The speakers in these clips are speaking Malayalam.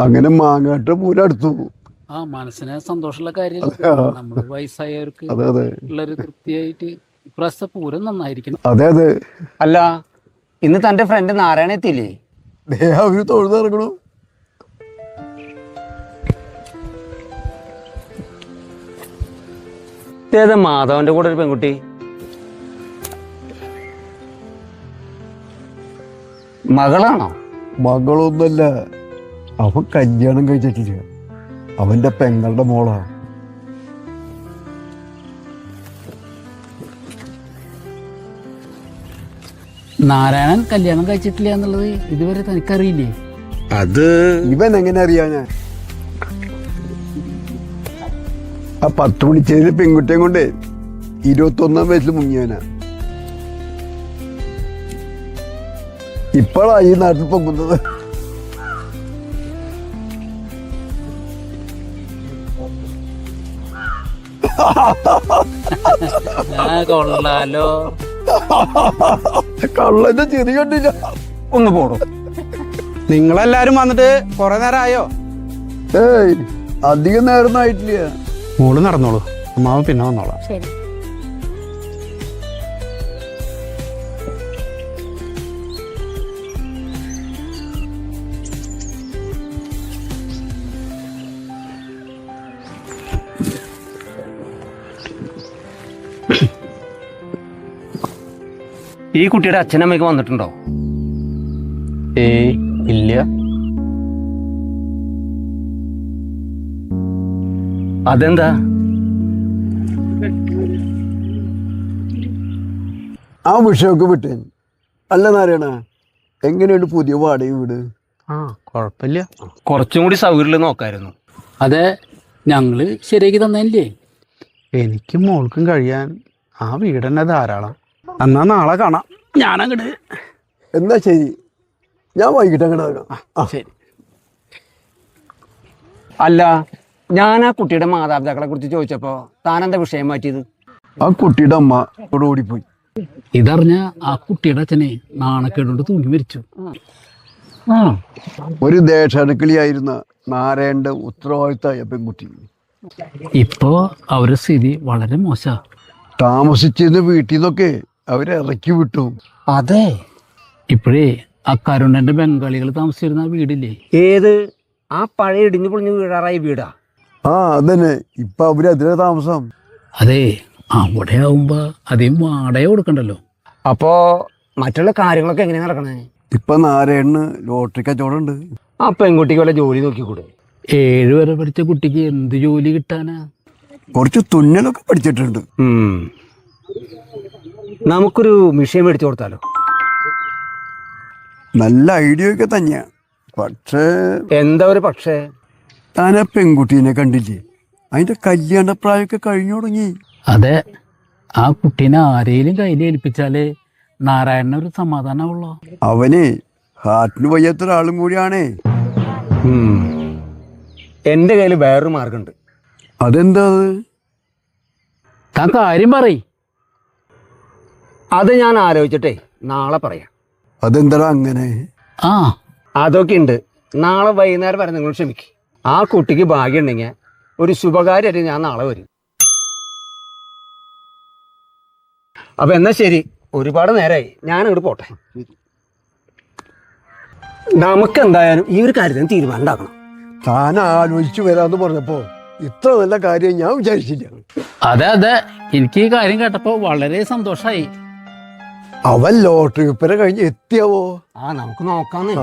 അങ്ങനെ മാങ്ങാട്ട് പൂരം അടുത്തു. ആ മനസ്സിന് സന്തോഷമുള്ള കാര്യം. നമ്മള് വയസ്സായവർക്ക് അതെ അതെ ഉള്ളൊരു തൃപ്തിയായിട്ട് ഇപ്രാവശ്യത്തെ പൂരം നന്നായിരിക്കണം. അതെ അതെ. അല്ല, ഇന്ന് തന്റെ ഫ്രണ്ട് നാരായണ എത്തിയില്ലേ? അവര് തൊഴുതിറങ്ങണു. ഏതാ മാധവന്റെ കൂടെ ഒരു പെൺകുട്ടി? മകളാണോ? മകളൊന്നല്ല, അവൻ കല്യാണം കഴിച്ചിട്ടില്ല. അവന്റെ പെങ്ങളുടെ മോളാ. നാരായണൻ കല്യാണം കഴിച്ചിട്ടില്ല എന്നുള്ളത് ഇതുവരെ തനിക്കറിയില്ലേ? അത് ഇവൻ എങ്ങനെ അറിയാനാ? ആ 10 മണിച്ചേരിൽ പെൺകുട്ടിയെ കൊണ്ട് 21-ാം വയസ്സിൽ മുങ്ങിയവനാ. ഇപ്പോഴാ ഈ നാട്ടിൽ പൊങ്ങുന്നത്. കൊള്ളാലോ. കള്ളന്റെ ചിരി കണ്ടില്ല. ഒന്ന് പോടും. നിങ്ങളെല്ലാരും വന്നിട്ട് കൊറേ നേരമായോ? ഏയ്, അധികം നേരം ആയിട്ടില്ല. മോള് നടന്നോളൂ, അമ്മാവൻ പിന്നെ വന്നോളാം. ശരി. ഈ കുട്ടിയുടെ അച്ഛനമ്മയ്ക്ക് വന്നിട്ടുണ്ടോ? ഏയ് ഇല്ല. അതെന്താ? ആ വിഷയമൊക്കെ വിട്ടേ. അല്ല നാരായണ, എങ്ങനെയുണ്ട് പുതിയ വാടക വീട്? ആ, കുഴപ്പമില്ല. കുറച്ചും കൂടി സൗകര്യം നോക്കായിരുന്നു. അതെ, ഞങ്ങള് ശരിയാക്കി തന്നല്ലേ. എനിക്കും മോൾക്കും കഴിയാൻ ആ വീട് തന്നെ ധാരാളം. എന്നാ നാളെ കാണാം. ഞാനങ്ങട്. എന്നാ ശരി, ഞാൻ വൈകിട്ട് അങ്ങനെ ആകാം. ശരി. അല്ല, ഞാൻ ആ കുട്ടിയുടെ മാതാപിതാക്കളെ കുറിച്ച് ചോദിച്ചപ്പോ താനെന്താ വിഷയം മാറ്റിയത്? ആ കുട്ടിയുടെ അമ്മ ഇവിടെ ഓടിപ്പോയി. ഇതറിഞ്ഞ ആ കുട്ടിയുടെ അച്ഛനെ നാണക്കേടുകൊണ്ട് തൂങ്ങി മരിച്ചു. ഒരു ദേശാടക്കളിയായിരുന്ന നാരായണന്റെ ഉത്തരവാദിത്തമായ പെൺകുട്ടി. ഇപ്പോ അവരുടെ സ്ഥിതി വളരെ മോശ. താമസിച്ചിരുന്ന വീട്ടിൽ നിന്നൊക്കെ അവരെ ഇറക്കി വിട്ടു. അതെ. ഇപ്പോഴേ ആ കരുണന്റെ ബംഗാളികൾ താമസിച്ചിരുന്ന ആ വീടില്ലേ? ഏത്? ആ പഴയ ഇടിഞ്ഞു പൊളിഞ്ഞു വീഴാറായ വീടാ? ആ അതന്നെ. ഇപ്പൊ അവര് അതിലെ താമസം. അതെ, അവിടെ ആവുമ്പോ അധികം വാടക കൊടുക്കണ്ടല്ലോ. അപ്പോ മറ്റുള്ള കാര്യങ്ങളൊക്കെ എങ്ങനെയാ നടക്കണേ? ഇപ്പൊ നാരായണന് ലോട്ടറി കച്ചവടം ഉണ്ട്. ആ പെൺകുട്ടിക്ക് വല്ല ജോലി നോക്കിക്കൂടെ? 7 വരെ പഠിച്ച കുട്ടിക്ക് എന്ത് ജോലി കിട്ടാനാ? കുറച്ച് തുന്നലൊക്കെ പഠിച്ചിട്ടുണ്ട്. നമുക്കൊരു മിഷൻ മേടിച്ചു കൊടുത്താലോ? നല്ല ഐഡിയ ഒക്കെ തന്നെയാ. പക്ഷേ എന്താ ഒരു പക്ഷേ? താൻ ആ പെൺകുട്ടീനെ കണ്ടില്ലേ? അതിന്റെ കല്യാണ പ്രായമൊക്കെ കഴിഞ്ഞു തുടങ്ങി. അതെ, ആ കുട്ടീനെ ആരെയും കയ്യിൽ ഏൽപ്പിച്ചാലേ നാരായണനൊരു സമാധാനമുള്ളൂ. അവന് ഹാർട്ടിന് വയ്യാത്ത ഒരാളും കൂടിയാണേ. എന്റെ കയ്യിൽ വേറൊരു മാർഗമുണ്ട്. അതെന്താ? താൻ കാര്യം പറയ്. അത് ഞാൻ ആലോചിച്ചിട്ടേ നാളെ പറയാം. അതെന്താ അങ്ങനെ? ആ, അതൊക്കെ ഉണ്ട്. നാളെ വൈകുന്നേരം വരെ നിങ്ങൾ ക്ഷമിക്കും. ആ കുട്ടിക്ക് ഭാഗ്യം ഉണ്ടെങ്കിൽ ഒരു ശുഭകാര്യമായിട്ട് ഞാൻ നാളെ വരും. അപ്പൊ എന്നാ ശരി, ഒരുപാട് നേരമായി, ഞാൻ അങ്ങോട്ട് പോട്ടെ. നമുക്ക് എന്തായാലും ഈ ഒരു കാര്യത്തിന് തീരുമാനം ഉണ്ടാക്കണം. താൻ ആലോചിച്ചു വരാന്ന് പറഞ്ഞപ്പോ ഇത്ര നല്ല കാര്യം ഞാൻ വിചാരിച്ചില്ല. അതെ അതെ, എനിക്ക് ഈ കാര്യം കേട്ടപ്പോ വളരെ സന്തോഷായി. അവൻ ലോട്ടറി വിൽപ്പന കഴിഞ്ഞ് എത്തിയാവോ? നമുക്ക് നോക്കാന്ന്.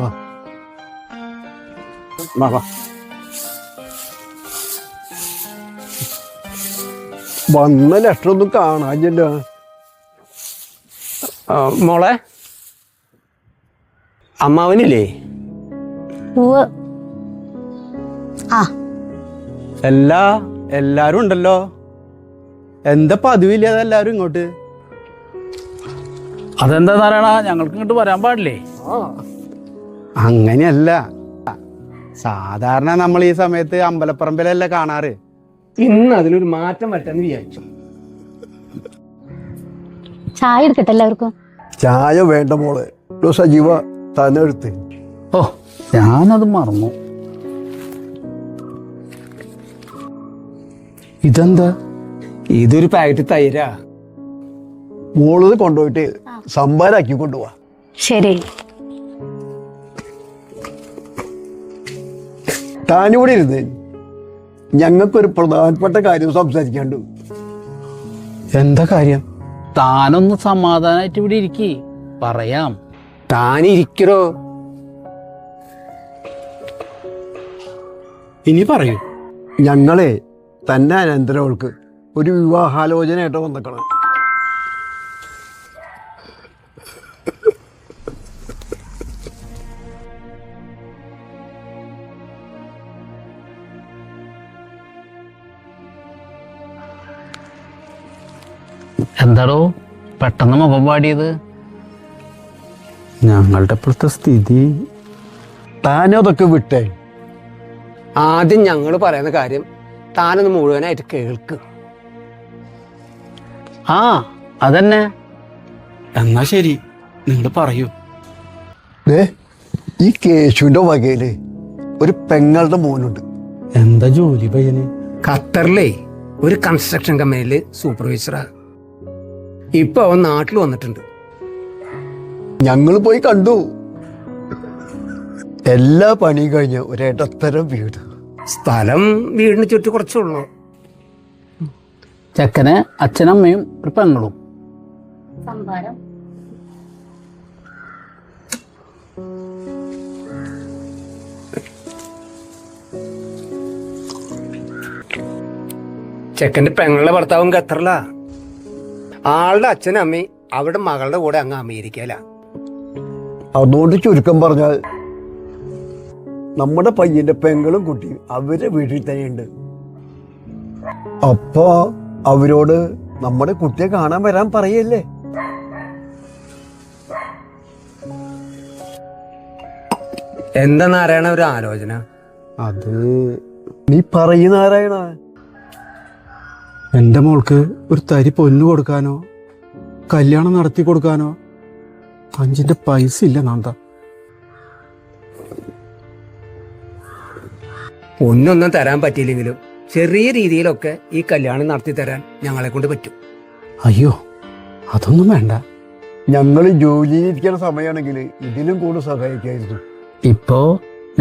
വന്ന ലക്ഷണമൊന്നും കാണാഞ്ഞല്ലോ. മോളെ, അമ്മാവനില്ലേ? എല്ലാരും ഉണ്ടല്ലോ. എന്താ പതിവില്ലാതെ എല്ലാരും ഇങ്ങോട്ട്? അതെന്താ നാരായണ, ഞങ്ങൾക്ക് ഇങ്ങോട്ട് വരാൻ പാടില്ലേ? അങ്ങനെയല്ല, സാധാരണ നമ്മൾ ഈ സമയത്ത് അമ്പലപ്പറമ്പിലല്ലേ കാണാറ്. ഇന്ന് അതിലൊരു മാറ്റം വരട്ടെന്ന് വിചാരിച്ചു. ചായ എടുക്കട്ടെ എല്ലാവർക്കും? ചായ വേണ്ട മോളെ. സജീവ തന്നെ എടുത്ത്. ഓ, ഞാനത് മറന്നു. ഇതെന്താ? ഇതൊരു പാക്കറ്റ് തൈരാ. മോളത് കൊണ്ടുപോയിട്ട് സംഭാരാക്കി കൊണ്ടുപോവാ. ശരി. താനിവിടെ ഇരുന്ന് ഞങ്ങൾക്കൊരു പ്രധാനപ്പെട്ട കാര്യം സംസാരിക്കാണ്ട്. എന്താ കാര്യം? താനൊന്ന് സമാധാനമായിട്ട് ഇവിടെ ഇരിക്കി, പറയാം. താനിരിക്കണോ? ഇനി പറയൂ. ഞങ്ങളെ തന്നെ അനന്തരവൾക്ക് ഒരു വിവാഹാലോചനയായിട്ട് വന്നേക്കണം. എന്താടോ പെട്ടെന്ന് മുഖം പാടിയത്? ഞങ്ങളുടെ ഇപ്പോഴത്തെ സ്ഥിതി. താനതൊക്കെ വിട്ടേ. ആദ്യം ഞങ്ങൾ പറയുന്ന കാര്യം താനൊന്ന് മുഴുവനായിട്ട് കേൾക്ക്. ആ അതന്നെ. എന്നാ ശരി, നിങ്ങൾ പറയൂ. ഈ കേശുവിന്റെ വകയില് ഒരു പെങ്ങളുടെ മോനുണ്ട്. എന്താ ജോലി പയ്യന്? ഖത്തറിലെ ഒരു കൺസ്ട്രക്ഷൻ കമ്പനിയില് സൂപ്പർവൈസറാ. ഇപ്പൊ അവൻ നാട്ടിൽ വന്നിട്ടുണ്ട്. ഞങ്ങൾ പോയി കണ്ടു. എല്ലാ പണിയും കഴിഞ്ഞ് ഒരിടത്തരം വീട്. സ്ഥലം വീടിന് ചുറ്റി കുറച്ചുള്ളൂ. ചെക്കന് അച്ഛനമ്മയും ഒരു പെങ്ങളും. സംഭാരം. ചെക്കന്റെ പെങ്ങളുടെ ഭർത്താവും ഖത്തറിലാ. ആളുടെ അച്ഛനും അമ്മയും അവിടെ മകളുടെ കൂടെ അങ്ങ് അമേരിക്കയിലാ. അതുകൊണ്ട് ചുരുക്കം പറഞ്ഞാൽ നമ്മുടെ പയ്യന്റെ പെങ്ങളും കുട്ടിയും അവരെ വീട്ടിൽ തന്നെയുണ്ട്. അപ്പോ അവരോട് നമ്മുടെ കുട്ടിയെ കാണാൻ വരാൻ പറയല്ലേ. എന്താ നാരായണ ഒരു ആലോചന? അത് നീ പറയുന്ന നാരായണ, എന്റെ മോൾക്ക് ഒരു തരി പൊന്നു കൊടുക്കാനോ കല്യാണം നടത്തി കൊടുക്കാനോ 5 പൈസ ഇല്ല നാന്ത. പൊന്നൊന്നും തരാൻ പറ്റിയില്ലെങ്കിലും ചെറിയ രീതിയിലൊക്കെ ഈ കല്യാണം നടത്തി തരാൻ ഞങ്ങളെ കൊണ്ട് പറ്റും. അയ്യോ, അതൊന്നും വേണ്ട. ഞങ്ങൾ ജോലിയിരിക്കുന്ന സമയമാണെങ്കിൽ ഇതിലും കൂടുതൽ സഹായിക്കായിരുന്നു. ഇപ്പോ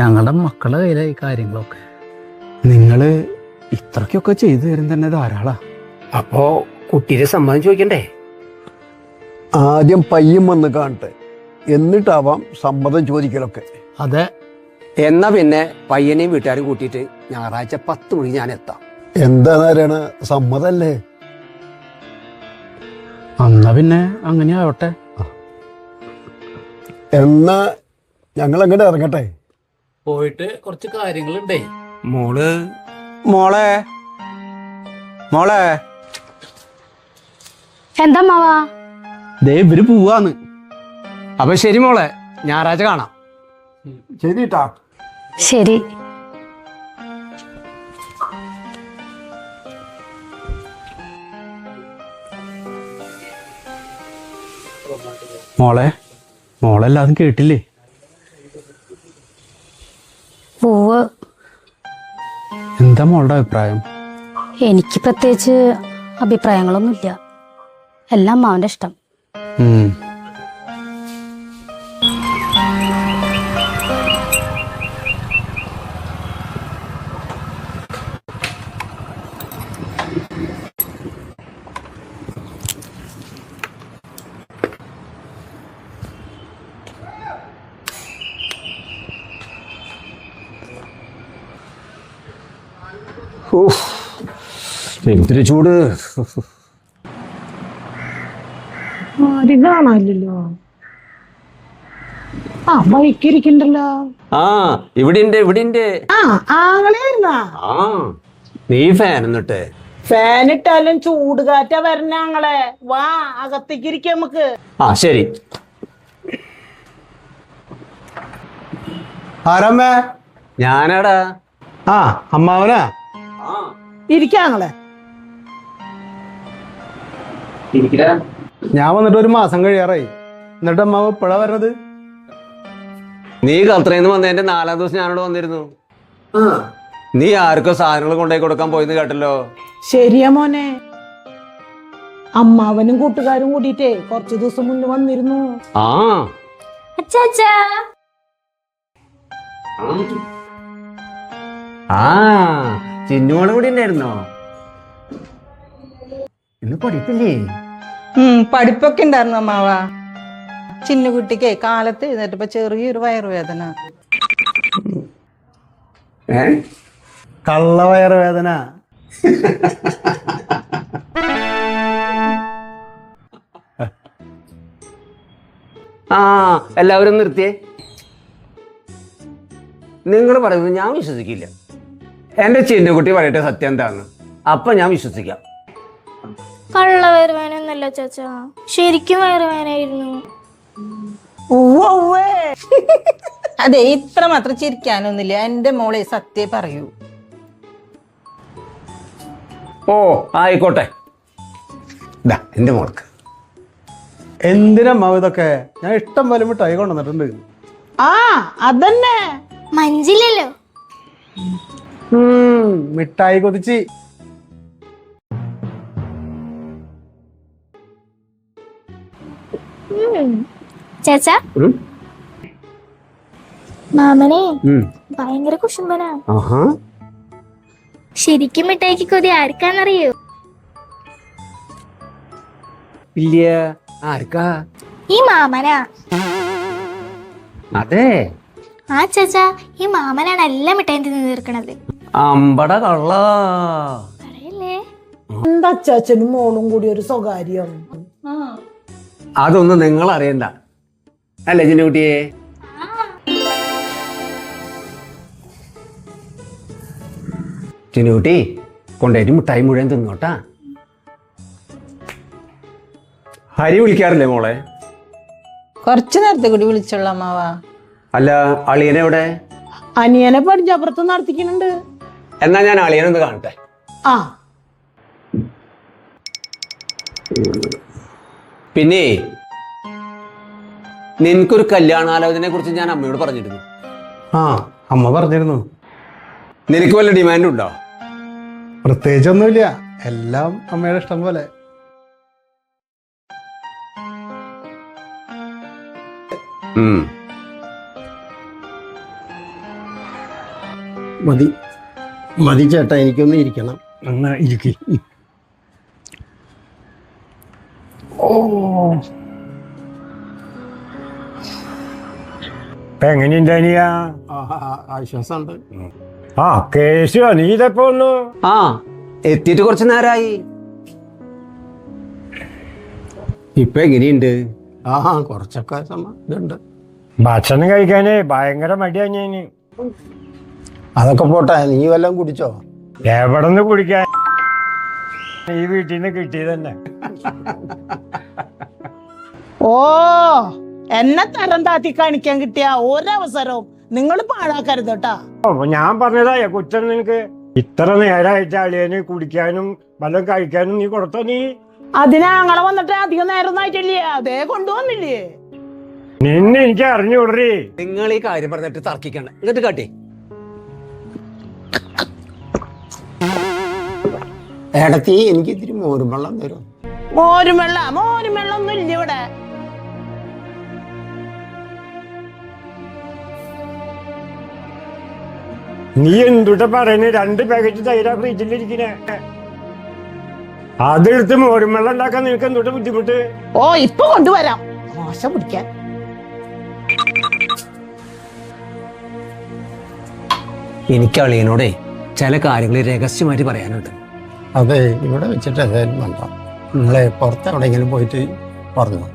ഞങ്ങളുടെ മക്കളുടെ കയ്യിലായി കാര്യങ്ങളൊക്കെ. നിങ്ങള് ഇത്രക്കൊക്കെ ചെയ്തു തരും തന്നെ ധാരാളാ. അപ്പോ കുട്ടിയുടെ സമ്മതം ചോദിക്കണ്ടേ? ആദ്യം പയ്യൻ വന്ന് കാണട്ടെ, എന്നിട്ടാവാം സമ്മതം ചോദിക്കലൊക്കെ. അതെ. എന്നാ പിന്നെ പയ്യനെയും വീട്ടുകാരും കൂട്ടിയിട്ട് ഞായറാഴ്ച 10 മണിക്ക് ഞാൻ എത്താം. എന്താ നാരായണ, സമ്മതല്ലേ? എന്നാ പിന്നെ അങ്ങനെ ആവട്ടെ. എന്നാ ഞങ്ങൾ അങ്ങോട്ട് ഇറങ്ങട്ടെ. പോയിട്ട് കുറച്ച് കാര്യങ്ങളുണ്ടേ. മോളെ മോളെ എന്താ മാവാ? ദേ ഇവര് പോവാന്ന്. അപ്പൊ ശരി മോളെ, ഞായറാഴ്ച കാണാം. ശരി ട്ടാ. ശരി. മോളെല്ലാതും കേട്ടില്ലേ? പൂവ്. എന്താ മോളുടെ അഭിപ്രായം? എനിക്ക് പ്രത്യേകിച്ച് അഭിപ്രായങ്ങളൊന്നുമില്ല. എല്ലാം മാവന്റെ ഇഷ്ടം. എന്തൊരു ചൂട്. ആരും കാണാനില്ലല്ലോ. ആ ബൈക്കിരിക്കണ്ടല്ലോ. ആ ഇവിടെ ആ ആങ്ങളെയായിരുന്നാ? ആ നീ ഫാൻ എന്നിട്ട് ഫാൻ ഇട്ടാലും ചൂട് കാറ്റാ വരണ ആങ്ങളെ. വാ അകത്തേക്ക് ഇരിക്കാം നമുക്ക്. ആ ശരി. ആരമ്മേ? ഞാനാടാ. ആ അമ്മാവനാ? ഇരിക്കാങ്ങളെ. ഞാൻ വന്നിട്ട് 1 മാസം കഴിയാറായി. എന്നിട്ട് അമ്മാവ് എപ്പോഴാ വരണത്? നീ ഖത്തറിൽ നിന്ന് വന്നതിന്റെ 4ാം ദിവസം ഞാനിവിടെ വന്നിരുന്നു. നീ ആർക്കോ സാധനങ്ങൾ കൊണ്ടുപോയി കൊടുക്കാൻ പോയെന്ന് കേട്ടല്ലോ. ശരിയാ മോനെ, അമ്മാവനും കൂട്ടുകാരും കൂടിയിട്ടേ കുറച്ചു ദിവസം മുന്നേ വന്നിരുന്നു. ആ ആ ചിന്നുമോള് കൂടി ഉണ്ടായിരുന്നോ? ഇന്ന് പഠിപ്പില്ലേ? പഠിപ്പൊക്കെ ഉണ്ടായിരുന്നു അമ്മാവ. ചിന്നുകുട്ടിക്ക് കാലത്ത് എഴുന്നേറ്റപ്പോ ചെറിയൊരു വയറുവേദന. കള്ളവയറ് വേദന. ആ എല്ലാവരും നിർത്തിയേ. നിങ്ങൾ പറയുന്നത് ഞാൻ വിശ്വസിക്കില്ല. എന്റെ ചിന്നുകുട്ടി പറയട്ടെ സത്യം എന്താന്ന്, അപ്പൊ ഞാൻ വിശ്വസിക്കാം. കള്ള വയറുവേനൊന്നല്ല ചാച്ചാ, ശരിക്കും വയറുവേനായിരുന്നു. അതെ, ഇത്ര മാത്രം ചിരിക്കാനൊന്നുമില്ല. എന്റെ മോളെ സത്യം പറയൂ. ഓ ആയിക്കോട്ടെ, എന്റെ മോൾക്ക്. എന്തിനമ്മാവ് ഇതൊക്കെ? ഞാൻ ഇഷ്ടം പോലെ മിഠായി കൊണ്ടുവന്നിട്ടുണ്ട്. ആ അതന്നെ, മഞ്ചില്ലല്ലോ. മിഠായി കൊതിച്ച്. ചാച്ചാ, മാമനെ ഭയങ്കര കുശുംബനാ. ശരിക്കും മിഠായിക്ക് കൊതി ആർക്കാന്നറിയോ? ഇല്ല, ആർക്കാ? ഈ മാമനാ. അതെ, ആ ചാച്ചാ, ഈ മാമനാണ് എല്ലാ മിഠായും തിന്ന് തീർക്കണത്. അമ്പട കള്ള. പറയല്ലേ? എന്താ അച്ചാച്ചനും മോളും കൂടി ഒരു സ്വകാര്യം. അതൊന്നും നിങ്ങൾ അറിയണ്ട അല്ലേ ചിന്നുകുട്ടിയെ? ചിന്നുകുട്ടി കൊണ്ടേറ്റ് മിഠായി മുഴുവൻ തിന്നോട്ടാ. ഹരി വിളിക്കാറില്ലേ മോളെ? കുറച്ചു നേരത്തെ കൂടി വിളിച്ചുള്ള അമ്മാവ. അല്ല, അളിയനെവിടെ? അനിയനെ പടിഞ്ഞാപ്പുറത്ത് നടത്തിക്കുന്നുണ്ട്. എന്നാ ഞാൻ അളിയനൊന്ന് കാണട്ടെ. ആ പിന്നെ നിനക്കൊരു കല്യാണാലോചനയെ കുറിച്ച് ഞാൻ അമ്മയോട് പറഞ്ഞിരുന്നു. ആ അമ്മ പറഞ്ഞിരുന്നു. നിനക്ക് വല്ല ഡിമാൻഡ് ഉണ്ടോ? പ്രത്യേകിച്ചൊന്നുമില്ല, എല്ലാം അമ്മയുടെ ഇഷ്ടം പോലെ. മതി മതി ചേട്ടാ, എനിക്കൊന്ന് ഇരിക്കണം. എന്നാ ഇരിക്കും. എങ്ങനെയുണ്ടാനിയാ? ആശ്വാസമുണ്ട്. ആ കേശു, നീ ഇതെപ്പോ വന്നു? ആ എത്തിയിട്ട് കുറച്ച് നേരമായി. ഇപ്പൊ എങ്ങനെയുണ്ട്? ആ കുറച്ചൊക്കെ ഇതുണ്ട്. ഭക്ഷണം കഴിക്കാനേ ഭയങ്കര മടിയാ ഞാന്. അതൊക്കെ പോട്ടെ, നീ വല്ലതും കുടിച്ചോ? എവിടെ നിന്ന് കുടിക്കാൻ? ഈ വീട്ടിൽ നിന്ന് കിട്ടിയതന്നെ. ഓ, എന്നെ തരം താത്തി കാണിക്കാൻ കിട്ടിയ ഒരവസരവും നിങ്ങൾ പാഴാക്കരുത് കേട്ടാ. ഞാൻ പറഞ്ഞതാ കുറ്റം നിനക്ക്. ഇത്ര നേരമായിട്ട് അളിയന് കുടിക്കാനും വല്ലതും കഴിക്കാനും നീ കൊടുത്തോ? നീ അതിനാങ്ങളെ വന്നിട്ട് അധികം നേരം ആയിട്ടില്ലേ, അതേ കൊണ്ടുവന്നില്ലേ? നിന്നെ എനിക്ക് അറിഞ്ഞുവിടറി. നിങ്ങൾ ഈ കാര്യം പറഞ്ഞിട്ട് തർക്കിക്കണ്ട. എന്നിട്ട് കാട്ടി. ഏടത്തി, എനിക്ക് ഇത്തിരി മോരും വെള്ളം തരും. മോരും വെള്ളം ഒന്നും ഇല്ല ഇവിടെ. നീ എന്തുട്ട പറയുന്നത്? 2 പാക്കറ്റ് തൈരാ ഫ്രിഡ്ജിലിരിക്കണേ. അതെടുത്ത് മോരും വെള്ളം ഉണ്ടാക്കാൻ നിനക്ക് എന്തുട്ട ബുദ്ധിമുട്ട്? ഓ, ഇപ്പൊ കൊണ്ടുവരാം. മോശം പിടിക്കാൻ. എനിക്ക് അളിയനോടെ ചില കാര്യങ്ങൾ രഹസ്യമായിട്ട് പറയാനുണ്ട്. അതെ, ഇവിടെ വെച്ചിട്ട് ഏതായാലും വേണ്ട. നിങ്ങളെ പുറത്തെവിടെയെങ്കിലും പോയിട്ട് പറഞ്ഞു.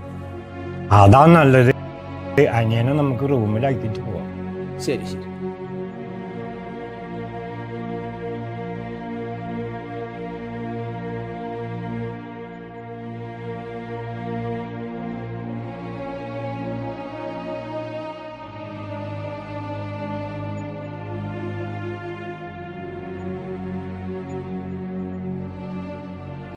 അതാ നല്ലത്. അനിയനെ നമുക്ക് റൂമിലാക്കിയിട്ട് പോവാം. ശരി ശരി.